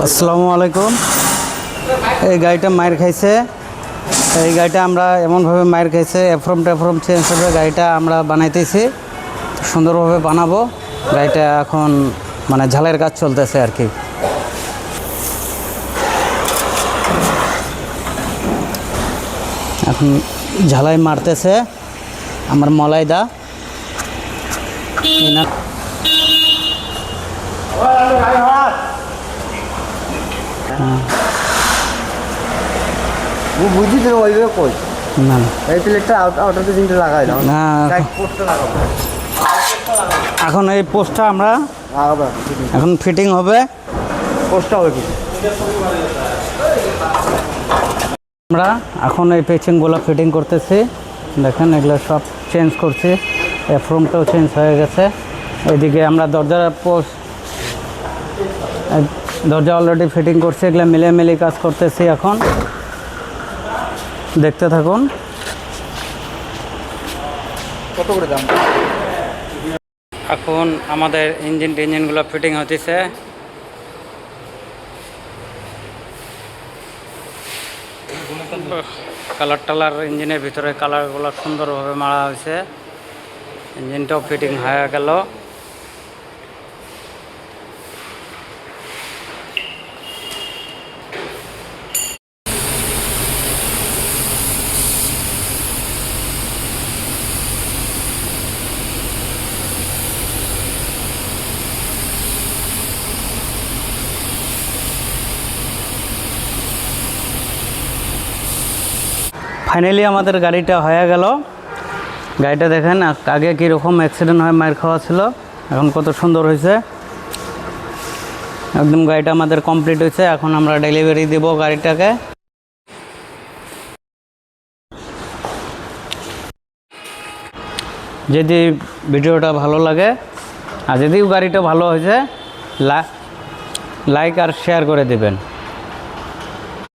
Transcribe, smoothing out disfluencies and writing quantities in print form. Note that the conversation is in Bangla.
আসসালামু আলাইকুম। এই গাড়িটা মায়ের খাইছে। এই গাড়িটা আমরা এমনভাবে মায়ের খাইছে, এফরম চেঞ্জ হবে। গাড়িটা আমরা বানাইতেছি, সুন্দরভাবে বানাবো। গাড়িটা এখন মানে ঝালের কাজ চলতেছে আর কি। এখন ঝালাই মারতেছে আমার মলাইদা। বুঝি তো ওইভাবে কই না এই প্লেটটা আউটার দিনটা লাগাই দাও না, পোস্টটা লাগাবো এখন এই পোস্টটা আমরা লাগাবো এখন ফিটিং হবে। পোস্টটা হবে কি আমরা এখন এই পেচিংগুলো ফিটিং করতেছি। দেখেন এগুলো সব চেঞ্জ করছি, এফরমটাও চেঞ্জ হয়ে গেছে। এদিকে আমরা দরজা অলরেডি ফিটিং করছি। এগুলো মিলিয়ে কাজ করতেছি। এখন দেখতে থাকুন। কত করে দাম? এখন আমাদের ইঞ্জিনগুলো ফিটিং হতেছে। কালার ইঞ্জিনের ভিতরে কালারগুলো সুন্দরভাবে মারা হয়েছে। ইঞ্জিনটাও ফিটিং হয়ে গেল। ফাইনালি আমাদের গাড়িটা হয়ে গেল। গাড়িটা দেখেন আগে কীরকম অ্যাক্সিডেন্ট হয়ে মার খাওয়া ছিল, এখন কত সুন্দর হয়েছে। একদম গাড়িটা আমাদের কমপ্লিট হয়েছে। এখন আমরা ডেলিভারি দেব গাড়িটাকে। যদি ভিডিওটা ভালো লাগে আর যদি গাড়িটা ভালো হয়েছে লাইক আর শেয়ার করে দেবেন।